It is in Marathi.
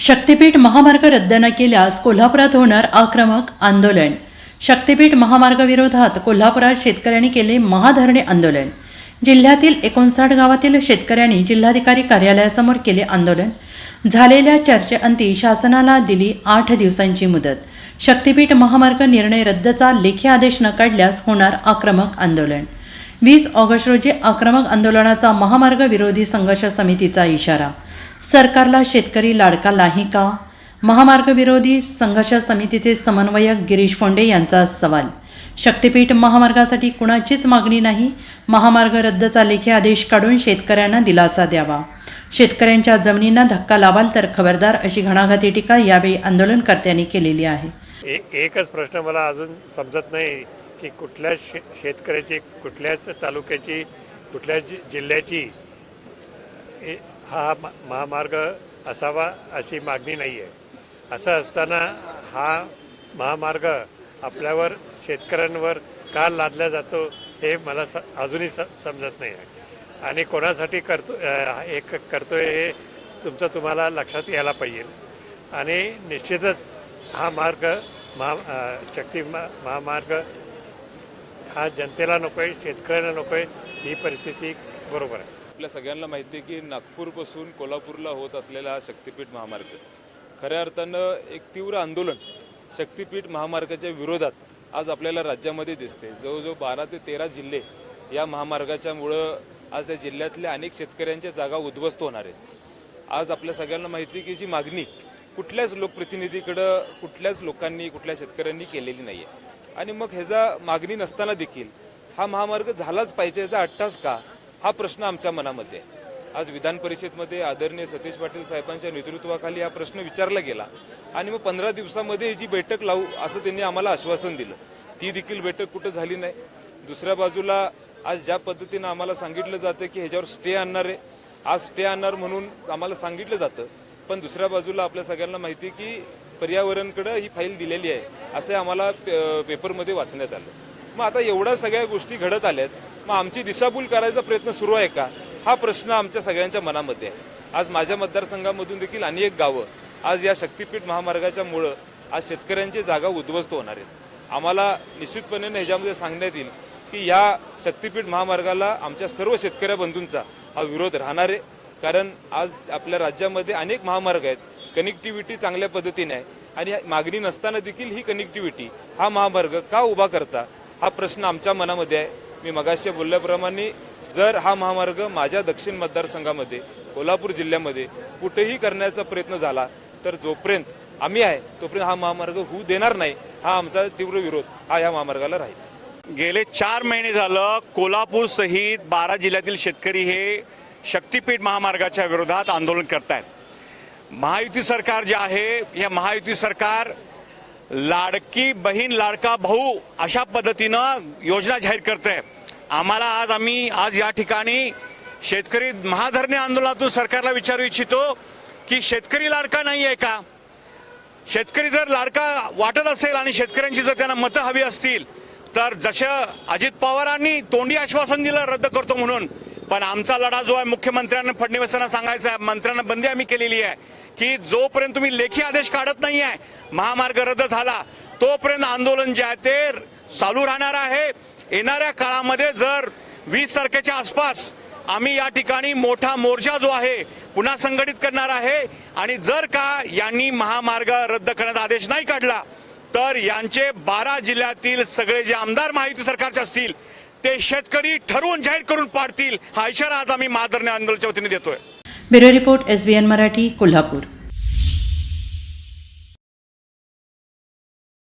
शक्तीपीठ महामार्ग रद्द न केल्यास कोल्हापुरात होणार आक्रमक आंदोलन। शक्तीपीठ महामार्गाविरोधात कोल्हापुरात शेतकऱ्यांनी केले महाधरणे आंदोलन। जिल्ह्यातील 59 गावातील शेतकऱ्यांनी जिल्हाधिकारी कार्यालयासमोर केले आंदोलन। झालेल्या चर्चेअंती शासनाला दिली 8 दिवसांची मुदत। शक्तीपीठ महामार्ग निर्णय रद्दचा लेखी आदेश न काढल्यास होणार आक्रमक आंदोलन। 20 ऑगस्ट रोजी आक्रमक आंदोलनाचा महामार्ग विरोधी संघर्ष समितीचा इशारा। सरकारला शेतकरी लाडका नाही का? महामार्ग विरोधी संघर्ष समितीचे समन्वयक गिरीश फोंडे यांचा सवाल। शक्तीपीठ महामार्गासाठी कुणाचीच मागणी नाही। महामार्ग रद्दचा लेखी आदेश काढून शेतकऱ्यांना दिलासा द्यावा। शेतकऱ्यांच्या जमिनींना धक्का लावाल तर खबरदार, अशी घणाघाती टीका यावेळी आंदोलनकर्त्यांनी केलेली आहे। एकच प्रश्न मला अजून समजत नाही की कुठल्या शेतकऱ्याची, कुठल्याच तालुक्याची, कुठल्या जिल्ह्याची हा महामार्ग असावा अशी मागणी नाही आहे। असं असताना हा महामार्ग आपल्यावर, शेतकऱ्यांवर का लादला जातो हे मला अजूनही समजत नाही आहे। आणि कोणासाठी करतोय हे तुम्हाला लक्षात यायला पाहिजे। आणि निश्चितच हा मार्ग शक्ती महामार्ग हा जनतेला नको आहे, शेतकऱ्यांना नको आहे। ही परिस्थिती बरोबर आहे। आपल्या सगळ्यांना माहिती आहे की नागपूरपासून कोल्हापूरला होत असलेला हा शक्तीपीठ महामार्ग खऱ्या अर्थानं एक तीव्र आंदोलन शक्तीपीठ महामार्गाच्या विरोधात आज आपल्याला राज्यामध्ये दिसते। जवळजवळ 12 ते 13 जिल्हे या महामार्गाच्यामुळं आज त्या जिल्ह्यातल्या अनेक शेतकऱ्यांच्या जागा उद्ध्वस्त होणार आहेत। आज आपल्या सगळ्यांना माहिती आहे की जी मागणी कुठल्याच लोकप्रतिनिधीकडं, कुठल्याच लोकांनी, कुठल्या शेतकऱ्यांनी केलेली नाही आहे। आणि मग ह्याचा मागणी नसताना देखील हा महामार्ग झालाच पाहिजे याचा अट्टास का, हा प्रश्न आमच्या मनामध्ये आहे। आज विधान परिषदेमध्ये आदरणीय सतीश पाटील साहेबांच्या नेतृत्वाखाली हा प्रश्न विचारला गेला आणि मग 15 दिवसामध्ये ही जी बैठक लावू असं त्यांनी आम्हाला आश्वासन दिलं। ती देखील बैठक कुठं झाली नाही। दुसऱ्या बाजूला आज ज्या पद्धतीनं आम्हाला सांगितलं जातं की ह्याच्यावर स्टे आणणार आहे, आज स्टे आणणार म्हणून आम्हाला सांगितलं जातं, पण दुसऱ्या बाजूला आपल्या सगळ्यांना माहिती आहे की पर्यावरणकडे ही फाईल दिलेली आहे असं आम्हाला पेपरमध्ये वाचण्यात आलं। मग आता एवढ्या सगळ्या गोष्टी घडत आल्यात, मग आमची दिशाभूल करायचा प्रयत्न सुरू आहे का, हा प्रश्न आमच्या सगळ्यांच्या मनामध्ये आहे। आज माझ्या मतदारसंघामधून देखील अनेक गावं आज या शक्तीपीठ महामार्गाच्या मुळे आज शेतकऱ्यांची जागा उद्ध्वस्त होणार आहेत। आम्हाला निश्चितपणे ह्याच्यामध्ये सांगण्यात येईल की या शक्तीपीठ महामार्गाला आमच्या सर्व शेतकऱ्या बंधूंचा हा विरोध राहणार आहे। कारण आज आपल्या राज्यामध्ये अनेक महामार्ग आहेत, कनेक्टिव्हिटी चांगल्या पद्धतीने आहे आणि मागणी नसताना देखील ही कनेक्टिव्हिटी, हा महामार्ग का उभा करता, हा प्रश्न आमच्या मनामध्ये आहे। मी मगाशी बोलल्याप्रमाणे जर हा महामार्ग माझ्या दक्षिण मतदारसंघामध्ये, कोल्हापूर जिल्ह्यामध्ये कुठेही करण्याचा प्रयत्न झाला तर जोपर्यंत आम्ही आहे तोपर्यंत हा महामार्ग होऊ देणार नाही। हा आमचा तीव्र विरोध हा या महामार्गाला राहील। गेले 4 महिने झालं कोल्हापूर सहित 12 जिल्ह्यातील शेतकरी हे शक्तीपीठ महामार्गाच्या विरोधात आंदोलन करतायत। महायुती सरकार जे आहे, हे महायुती सरकार लाडकी बहीण लाडका भाऊ अशा पद्धतीनं योजना जाहीर करते। आम्ही आज या ठिकाणी शेतकरी महाधरणे आंदोलनातून सरकारला विचारू इच्छितो की शेतकरी लाडका नाही आहे का? शेतकरी जर लाडका वाटत असेल आणि शेतकऱ्यांची जर त्यांना मतं हवी असतील तर जसं अजित पवारांनी तोंडी आश्वासन दिलं रद्द करतो म्हणून, पण आमचा लढा जो आहे मुख्यमंत्र्यांना, फडणवीसांना सांगायचा आहे, मंत्र्यांना बंदी आम्ही केलेली आहे की जोपर्यंत तुम्ही लेखी आदेश काढत नाही आहे महामार्ग रद्द झाला तोपर्यंत आंदोलन जे आहे ते चालू राहणार आहे। येणाऱ्या काळामध्ये जर 20 तारखेच्या आसपास आम्ही या ठिकाणी मोठा मोर्चा जो आहे पुन्हा संघटित करणार आहे आणि जर का यांनी महामार्ग रद्द करण्याचा आदेश नाही काढला तर यांचे 12 जिल्ह्यातील सगळे जे आमदार महायुती सरकारचे असतील ते शेतकरी ठरवून जाहीर करून पाडतील, हा इशारा आज आम्ही महाधरणे आंदोलनाच्या वतीने देतोय। Bureau report SVN Marathi, Kolhapur.